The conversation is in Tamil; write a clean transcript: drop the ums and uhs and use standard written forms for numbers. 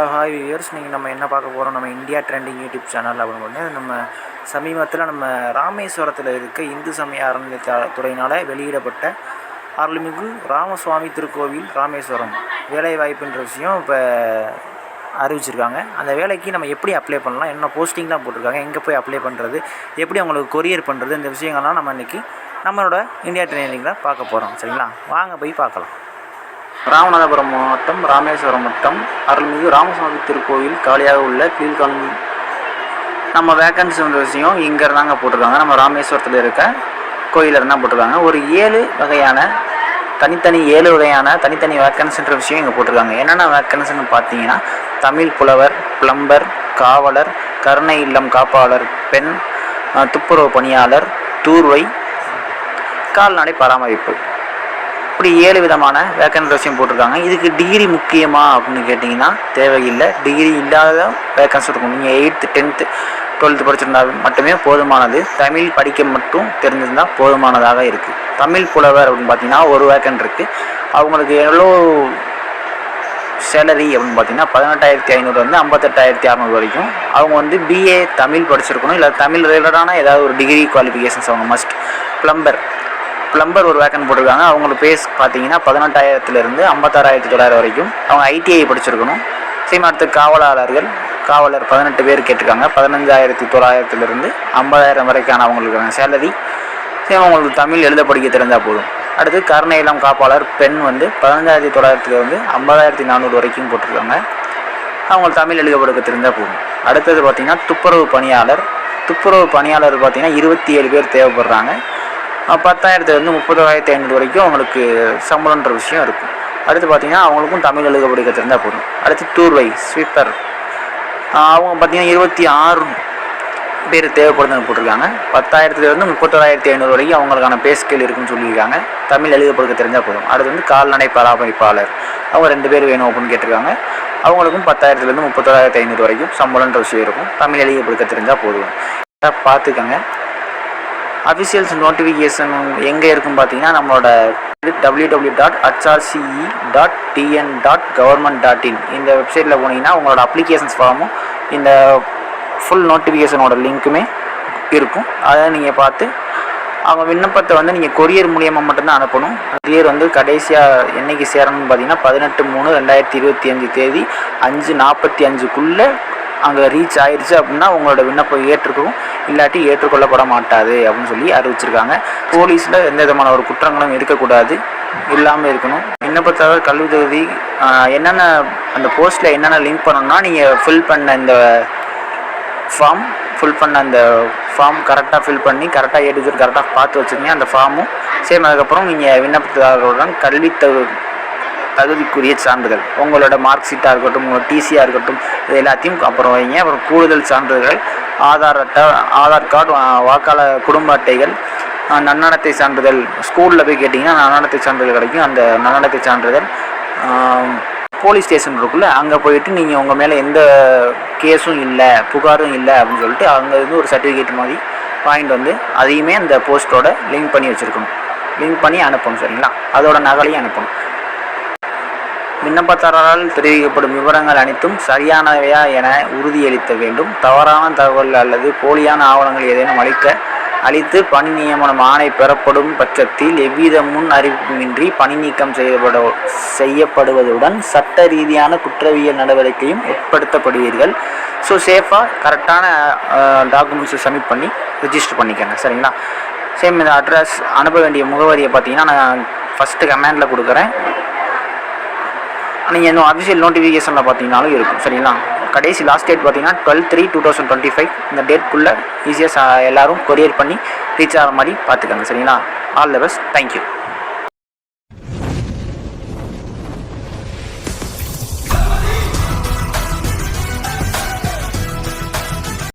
ஹாய் வியூவர்ஸ், நீங்கள் நம்ம என்ன பார்க்க போகிறோம், நம்ம இந்தியா ட்ரெண்டிங் யூடியூப் சேனல் அப்படின்னு நம்ம சமீபத்தில் நம்ம ராமேஸ்வரத்தில் இருக்க இந்து சமய அறநிலையத்துறையினால் வெளியிடப்பட்ட அருள்மிகு ராமசுவாமி திருக்கோவில் ராமேஸ்வரம் வேலைவாய்ப்புன்ற விஷயம் இப்போ அறிவிச்சிருக்காங்க. அந்த வேலைக்கு நம்ம எப்படி அப்ளை பண்ணலாம், என்ன போஸ்டிங்லாம் போட்டிருக்காங்க, எங்கே போய் அப்ளை பண்ணுறது, எப்படி அவங்களுக்கு கொரியர் பண்ணுறது, இந்த விஷயங்கள்லாம் நம்ம இன்றைக்கி நம்மளோட இந்தியா ட்ரெண்டிங்கில் பார்க்க போகிறோம். சரிங்களா, வாங்க போய் பார்க்கலாம். ராமநாதபுரம் மாவட்டம் ராமேஸ்வரம் வட்டம் அருள்மிகு ராமசுவாமி திருக்கோவில் காலியாக உள்ள கீழ்காணும் நம்ம வேக்கன்சி வந்த விஷயம் இங்கே இருந்தாங்க போட்டிருக்காங்க. நம்ம ராமேஸ்வரத்தில் இருக்க கோயிலில் இருந்தால் போட்டிருக்காங்க. ஒரு 7 வகையான தனித்தனி வேக்கன்சின்ற விஷயம் இங்கே போட்டிருக்காங்க. என்னென்ன வேக்கன்சின்னு பார்த்தீங்கன்னா, தமிழ் புலவர், பிளம்பர், காவலர், கருணை இல்லம் காப்பாளர் பெண், துப்புரவு பணியாளர், தூர்வை, கால்நடை பராமரிப்பு, இப்படி 7 விதமான வேக்கன்சி விஷயம் போட்டிருக்காங்க. இதுக்கு டிகிரி முக்கியமா அப்படின்னு கேட்டிங்கன்னா தேவையில்லை. டிகிரி இல்லாத வேக்கன்சி இருக்கும். நீங்கள் 8th 10th 12th படிச்சிருந்தால் மட்டுமே போதுமானது. தமிழ் படிக்க மட்டும் தெரிஞ்சிருந்தால் போதுமானதாக இருக்குது. தமிழ் புலவர் அப்படின்னு பார்த்தீங்கன்னா ஒரு வேக்கன்ட் இருக்குது. அவங்களுக்கு எவ்வளோ சேலரி அப்படின்னு பார்த்தீங்கன்னா 18,500 வந்து 58,600 வரைக்கும். அவங்க பிஏ தமிழ் படிச்சிருக்கணும், இல்லை தமிழ் ரிலேட்டடான ஏதாவது ஒரு டிகிரி குவாலிஃபிகேஷன்ஸ் அவங்க மஸ்ட். பிளம்பர் ஒரு வேக்கன் போட்டிருக்காங்க. அவங்களுக்கு பேஸ் பார்த்தீங்கன்னா 18,000 56,900 வரைக்கும். அவங்க ஐடிஐ படிச்சிருக்கணும். சேம் அடுத்து காவலர் 18 பேர் கேட்டிருக்காங்க. 15,900 50,000 வரைக்கான அவங்களுக்கான சேலரி. சேம் அவங்களுக்கு தமிழ் எழுத படிக்க தெரிந்தால் போதும். அடுத்து கருணை இல்லம் காப்பாளர் பெண் 15,900 50,400 வரைக்கும் போட்டிருக்காங்க. அவங்களுக்கு தமிழ் எழுத படிக்க தெரிந்தால் போதும். அடுத்தது பார்த்திங்கன்னா துப்புரவு பணியாளர் பார்த்திங்கன்னா 27 பேர் தேவைப்படுறாங்க. 10,000 30,500 வரைக்கும் அவங்களுக்கு சம்பளன்ற விஷயம் இருக்கும். அடுத்து பார்த்திங்கன்னா அவங்களுக்கும் தமிழ் எழுத படிக்க தெரிந்தால் போதும். அடுத்து தூர்வை ஸ்வீப்பர், அவங்க பார்த்திங்கன்னா 26 பேர் தேவைப்படுதுன்னு போட்டிருக்காங்க. 10,000 31,500 வரைக்கும் அவங்களுக்கான பே ஸ்கேல் இருக்குன்னு சொல்லியிருக்காங்க. தமிழ் எழுத படிக்க தெரிஞ்சால் போதும். அடுத்து கால்நடை பராமரிப்பாளர், அவங்க 2 பேர் வேணும் அப்படின்னு கேட்டிருக்காங்க. அவங்களுக்கும் 10,000 30,500 வரைக்கும் சம்பளன்ற விஷயம் இருக்கும். தமிழ் எழுத படிக்க தெரிஞ்சால் போதும். பார்த்துக்கங்க. அஃபிஷியல்ஸ் நோட்டிஃபிகேஷன் எங்கே இருக்குன்னு பார்த்தீங்கன்னா, நம்மளோட www.hrce.tn.government.in இந்த வெப்சைட்டில் போனீங்கன்னா உங்களோட அப்ளிகேஷன்ஸ் ஃபார்மும் இந்த ஃபுல் நோட்டிஃபிகேஷனோட லிங்க்குமே இருக்கும். அதை நீங்கள் பார்த்து அவங்க விண்ணப்பத்தை நீங்கள் கொரியர் மூலியமாக மட்டும்தான் அனுப்பணும். கொரியர் கடைசியாக என்றைக்கு சேரணும்னு பார்த்தீங்கன்னா 18/3/2025 தேதி 5:45க்குள்ளே அங்கே ரீச் ஆயிடுச்சு அப்படின்னா உங்களோட விண்ணப்பம் ஏற்றுக்கும், இல்லாட்டி ஏற்றுக்கொள்ளப்பட மாட்டாது அப்படின்னு சொல்லி அறிவிச்சிருக்காங்க. போலீஸில் எந்த விதமான ஒரு குற்றங்களும் இருக்கக்கூடாது, இல்லாமல் இருக்கணும். விண்ணப்பத்தவர் கல்வி தகுதி என்னென்ன அந்த போஸ்ட்டில் என்னென்ன லிங்க் பண்ணணும்னா, நீங்கள் ஃபில் பண்ண அந்த ஃபார்ம் கரெக்டாக ஃபில் பண்ணி கரெக்டாக ஏடிஜர் கரெக்டாக பார்த்து வச்சுருங்க. அந்த ஃபார்மும் சேம். அதுக்கப்புறம் நீங்கள் விண்ணப்பத்தாளருடன் கல்வி தகுதிக்குரிய சான்றிதழ், உங்களோட மார்க் ஷீட்டாக இருக்கட்டும், உங்களோட டிசியாக இருக்கட்டும், இது எல்லாத்தையும் அப்புறம் வைங்க. அப்புறம் கூடுதல் சான்றிதழ்கள், ஆதார் அட்டை, ஆதார் கார்டு, வாக்காளர் குடும்ப அட்டைகள், நன்னடத்தை சான்றிதழ். ஸ்கூலில் போய் கேட்டிங்கன்னா நன்னடத்தை சான்றிதழ் கிடைக்கும். அந்த நன்னடத்தை சான்றிதழ், போலீஸ் ஸ்டேஷன் இருக்குல்ல, அங்கே போயிட்டு நீங்கள் உங்கள் மேலே எந்த கேஸும் இல்லை, புகாரும் இல்லை அப்படின்னு சொல்லிட்டு அங்கே ஒரு சர்டிஃபிகேட் மாதிரி வாங்கிட்டு அதையுமே அந்த போஸ்ட்டோட லிங்க் பண்ணி வச்சுருக்கணும். லிங்க் பண்ணி அனுப்பணும். சரிங்களா, அதோட நகலையும் அனுப்பணும். விண்ணப்பதாரரால் தெரிவிக்கப்படும் விவரங்கள் அனைத்தும் சரியானவையா என உறுதியளிக்க வேண்டும். தவறான தகவல் அல்லது போலியான ஆவணங்கள் ஏதேனும் அளித்து பணி நியமனம் ஆணை பெறப்படும் பட்சத்தில் எவ்வித முன் அறிவிப்புமின்றி பணி நீக்கம் செய்யப்படுவதுடன் சட்ட ரீதியான குற்றவியல் நடவடிக்கையும் உட்படுத்தப்படுவீர்கள். ஸோ சேஃபாக கரெக்டான டாக்குமெண்ட்ஸை சப்மிட் பண்ணி ரிஜிஸ்டர் பண்ணிக்கோங்க. சரிங்களா, சேம் இந்த அட்ரஸ் அனுப்ப வேண்டிய முகவரியை பார்த்தீங்கன்னா நான் ஃபஸ்ட்டு கமெண்டில் கொடுக்குறேன். நீங்கள் இன்னும் அஃபிஷியல் நோட்டிஃபிகேஷனில் பார்த்தீங்கன்னாலும் இருக்கும். சரிங்களா, கடைசி லாஸ்ட் டேட் பார்த்தீங்கன்னா 12/3/2025. இந்த டேட்குள்ளே ஈஸியாக எல்லோரும் கொரியர் பண்ணி ரீச் ஆகிற மாதிரி பார்த்துக்கோங்க. சரிங்களா, ஆல் தி பெஸ்ட், தேங்க்யூ.